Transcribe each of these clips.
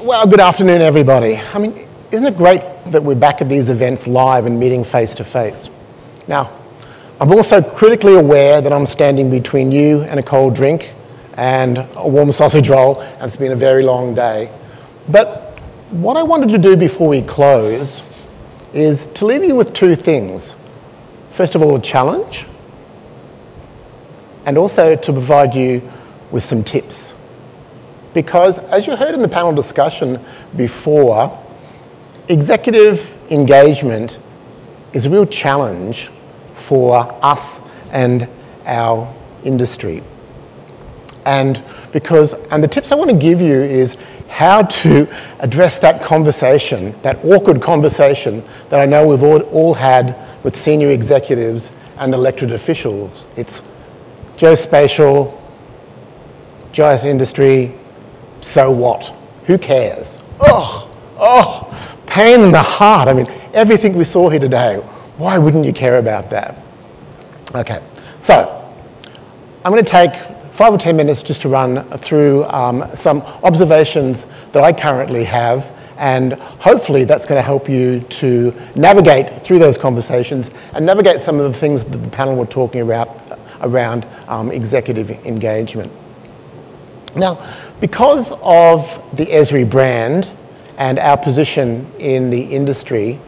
Well, good afternoon, everybody. I mean, isn't it great that we're back at these events live and meeting face to face? Now, I'm also critically aware that I'm standing between you and a cold drink and a warm sausage roll, and it's been a very long day. But what I wanted to do before we close is to leave you with two things. First of all, a challenge, and also to provide you with some tips. Because as you heard in the panel discussion before, executive engagement is a real challenge for us and our industry. And the tips I want to give you is how to address that conversation, that awkward conversation that I know we've all had with senior executives and elected officials. It's geospatial, GIS industry, so what? Who cares? Pain in the heart. I mean, everything we saw here today, why wouldn't you care about that? Okay, so I'm going to take 5 or 10 minutes just to run through some observations that I currently have, and hopefully that's going to help you to navigate through those conversations and navigate some of the things that the panel were talking about around executive engagement. Now, because of the Esri brand and our position in the industry,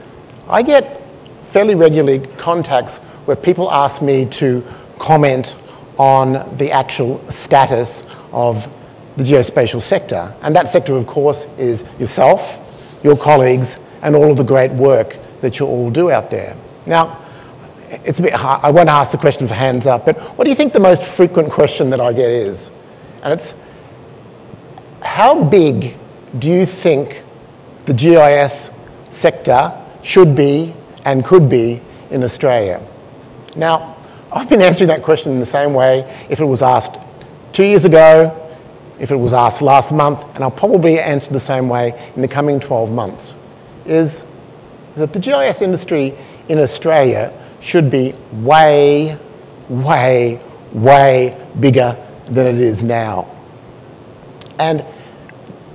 I get fairly regularly contacts where people ask me to comment on the actual status of the geospatial sector. And that sector, of course, is yourself, your colleagues, and all of the great work that you all do out there. Now, it's a bit hard. I won't ask the question for hands up, but what do you think the most frequent question that I get is? And it's, how big do you think the GIS sector should be and could be in Australia? Now, I've been answering that question in the same way if it was asked 2 years ago, if it was asked last month, and I'll probably answer the same way in the coming 12 months, is that the GIS industry in Australia should be way, way, way bigger than it is now. And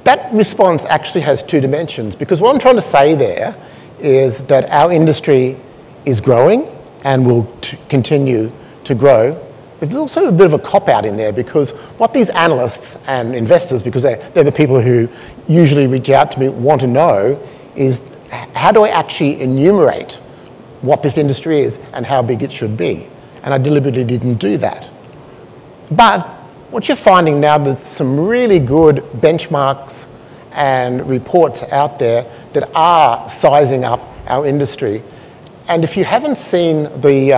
that response actually has two dimensions, because what I'm trying to say there is that our industry is growing and will continue to grow. There's also a bit of a cop-out in there, because what these analysts and investors, because they're the people who usually reach out to me, want to know is, how do I actually enumerate what this industry is and how big it should be? And I deliberately didn't do that. But what you're finding now, there's some really good benchmarks and reports out there that are sizing up our industry. And if you haven't seen the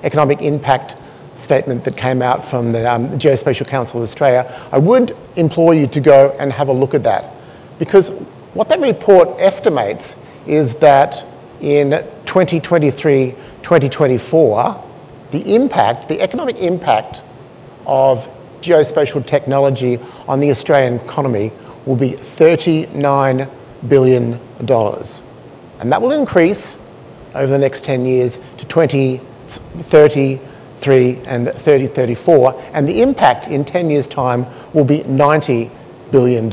economic impact statement that came out from the Geospatial Council of Australia, I would implore you to go and have a look at that. Because what that report estimates is that in 2023, 2024, the economic impact of geospatial technology on the Australian economy will be $39 billion. And that will increase over the next 10 years to 2033 and 3034, and the impact in 10 years' time will be $90 billion.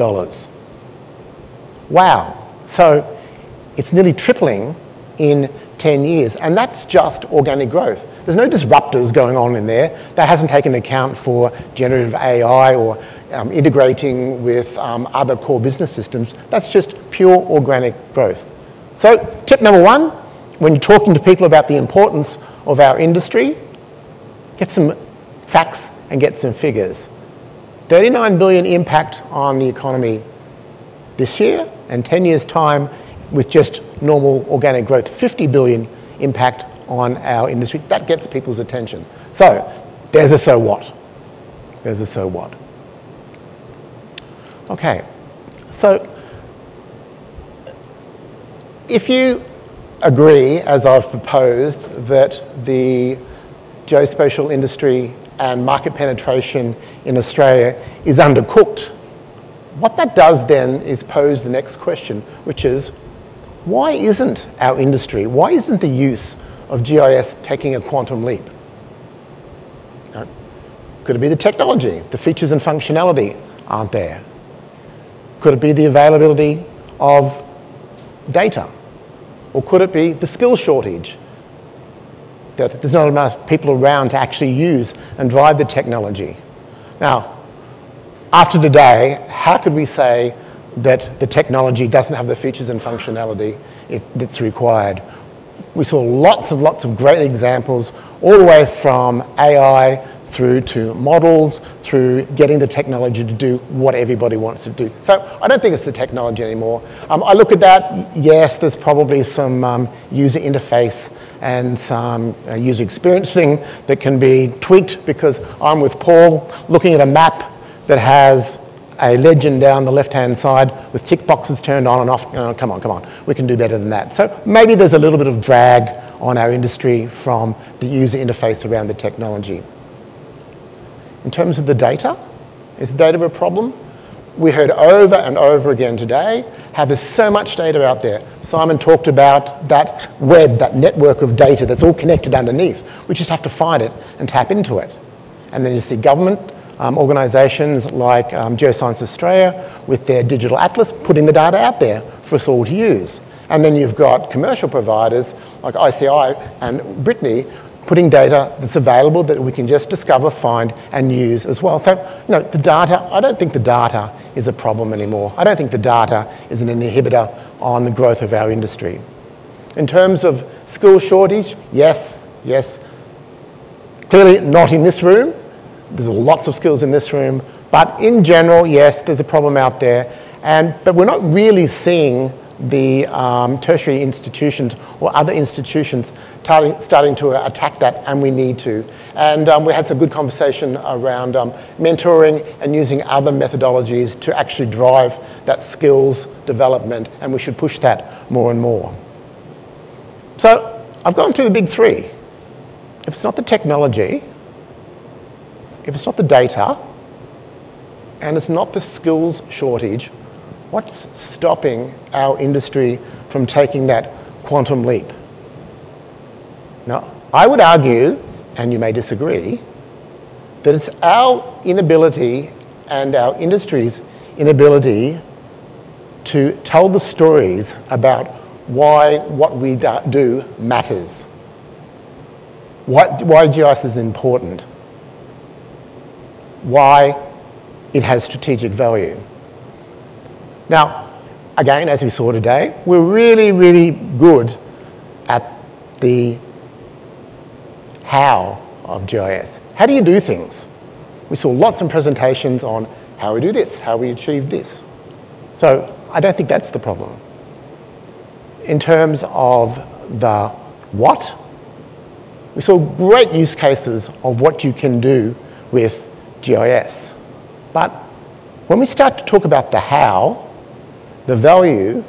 Wow. So it's nearly tripling in 10 years, and that's just organic growth. There's no disruptors going on in there. That hasn't taken account for generative AI or integrating with other core business systems. That's just pure organic growth. So tip number one, when you're talking to people about the importance of our industry, get some facts and get some figures. 39 billion impact on the economy this year, and 10 years' time with just normal organic growth, 50 billion impact on our industry. That gets people's attention. So there's a so what. There's a so what. Okay, so if you agree, as I've proposed, that the geospatial industry and market penetration in Australia is undercooked, what that does then is pose the next question, which is, why isn't our industry, why isn't the use of GIS taking a quantum leap? Could it be the technology? The features and functionality aren't there. Could it be the availability of data? Or could it be the skill shortage? That there's not enough people around to actually use and drive the technology. Now, after today, how could we say that the technology doesn't have the features and functionality that's required? We saw lots and lots of great examples, all the way from AI through to models, through getting the technology to do what everybody wants to do. So I don't think it's the technology anymore. I look at that, yes, there's probably some user interface and some user experience thing that can be tweaked, because I'm with Paul looking at a map that has a legend down the left-hand side with tick boxes turned on and off. Oh, come on, we can do better than that. So maybe there's a little bit of drag on our industry from the user interface around the technology. In terms of the data, is data a problem? We heard over and over again today how there's so much data out there. Simon talked about that web, that network of data that's all connected underneath. We just have to find it and tap into it. And then you see government organisations like Geosync Australia with their digital atlas putting the data out there for us all to use. And then you've got commercial providers like ICI and Brittany putting data that's available that we can just discover, find and use as well. So, you know, the data, I don't think the data is a problem anymore. I don't think the data is an inhibitor on the growth of our industry. In terms of skill shortage, yes. Clearly not in this room. There's lots of skills in this room, but in general, yes, there's a problem out there. But we're not really seeing the tertiary institutions or other institutions starting to attack that, and we need to. And we had some good conversation around mentoring and using other methodologies to actually drive that skills development, and we should push that more and more. So I've gone through the big three. If it's not the technology, if it's not the data, and it's not the skills shortage, what's stopping our industry from taking that quantum leap? Now, I would argue, and you may disagree, that it's our inability and our industry's inability to tell the stories about why what we do matters, why GIS is important, why it has strategic value. Now, again, as we saw today, we're really, really good at the how of GIS. How do you do things? We saw lots of presentations on how we do this, how we achieve this. So I don't think that's the problem. In terms of the what, we saw great use cases of what you can do with GIS. But when we start to talk about the how, the value,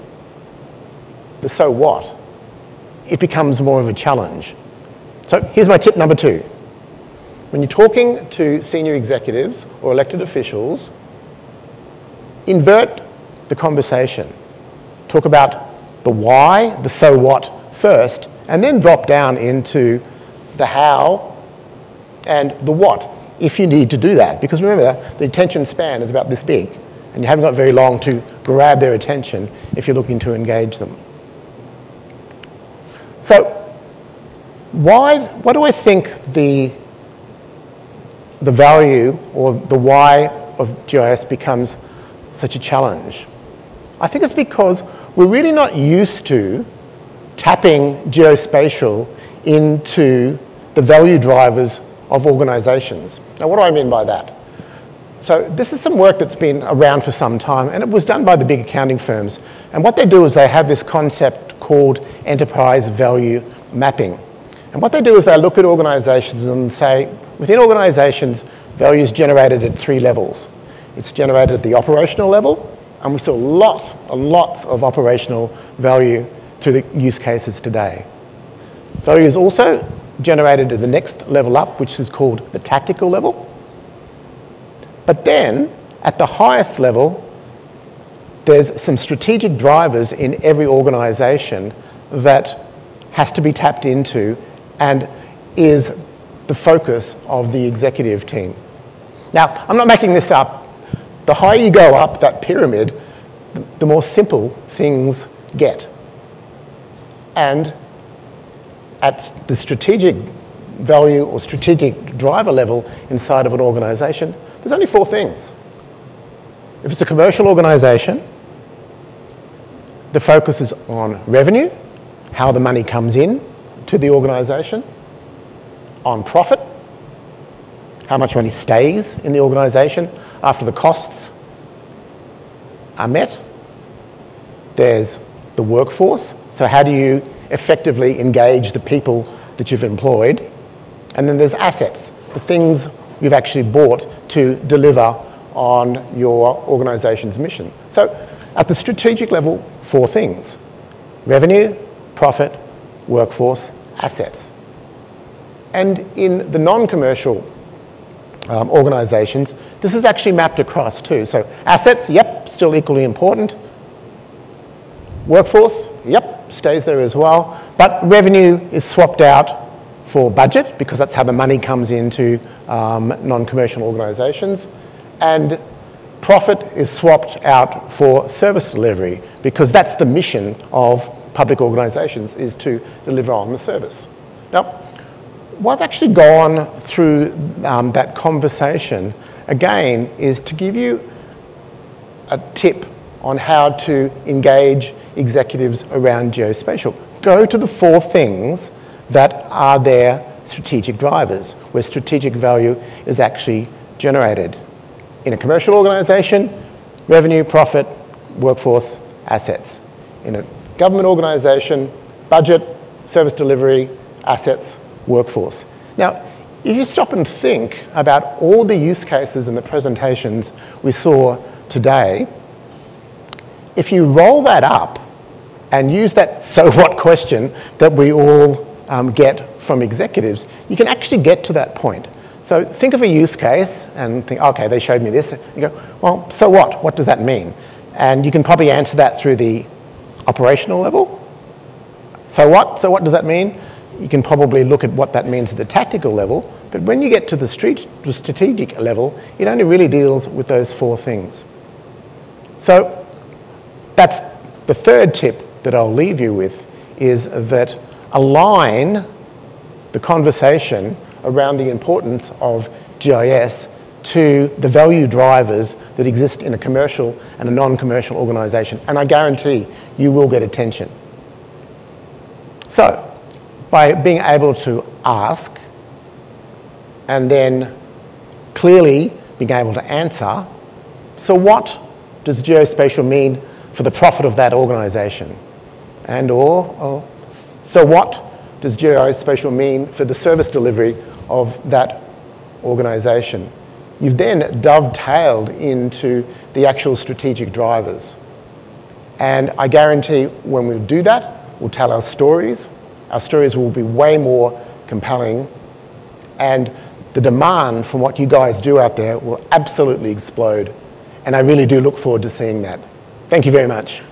the so what, it becomes more of a challenge. So here's my tip number 2. When you're talking to senior executives or elected officials, invert the conversation. Talk about the why, the so what first, and then drop down into the how and the what, if you need to do that. Because remember, the attention span is about this big, and you haven't got very long to grab their attention if you're looking to engage them. So why do I think the value or the why of GIS becomes such a challenge? I think it's because we're really not used to tapping geospatial into the value drivers of organisations. Now, what do I mean by that? So this is some work that's been around for some time, and it was done by the big accounting firms. And what they do is they have this concept called enterprise value mapping. And what they do is they look at organisations and say, within organisations, value is generated at 3 levels. It's generated at the operational level, and we saw lots of operational value through the use cases today. Value is also generated at the next level up, which is called the tactical level. But then, at the highest level, there's some strategic drivers in every organisation that has to be tapped into and is the focus of the executive team. Now, I'm not making this up. The higher you go up that pyramid, the more simple things get. And at the strategic value or strategic driver level inside of an organisation, there's only 4 things. If it's a commercial organisation, the focus is on revenue, how the money comes in to the organisation, on profit, how much money stays in the organisation after the costs are met. There's the workforce, so how do you effectively engage the people that you've employed? And then there's assets, the things you've actually bought to deliver on your organisation's mission. So at the strategic level, 4 things: revenue, profit, workforce, assets. And in the non-commercial organisations, this is actually mapped across too. So assets, yep, still equally important. Workforce, yep, stays there as well. But revenue is swapped out for budget because that's how the money comes into non-commercial organisations. And profit is swapped out for service delivery because that's the mission of public organisations, is to deliver on the service. Now, what I've actually gone through that conversation, again, is to give you a tip on how to engage executives around geospatial. Go to the 4 things that are their strategic drivers, where strategic value is actually generated. In a commercial organisation, revenue, profit, workforce, assets. In a government organisation, budget, service delivery, assets, workforce. Now, if you stop and think about all the use cases in the presentations we saw today, if you roll that up and use that so what question that we all get from executives, you can actually get to that point. So think of a use case and think, okay, they showed me this. You go, well, so what? What does that mean? And you can probably answer that through the operational level. So what? So what does that mean? You can probably look at what that means at the tactical level. But when you get to the strategic level, it only really deals with those 4 things. So that's the 3rd tip that I'll leave you with, is that align the conversation around the importance of GIS to the value drivers that exist in a commercial and a non-commercial organisation. And I guarantee you will get attention. So, by being able to ask and then clearly being able to answer, so what does geospatial mean for the profit of that organisation? And or so what does geospatial mean for the service delivery of that organisation? You've then dovetailed into the actual strategic drivers. And I guarantee when we do that, we'll tell our stories. Our stories will be way more compelling, and the demand from what you guys do out there will absolutely explode. And I really do look forward to seeing that. Thank you very much.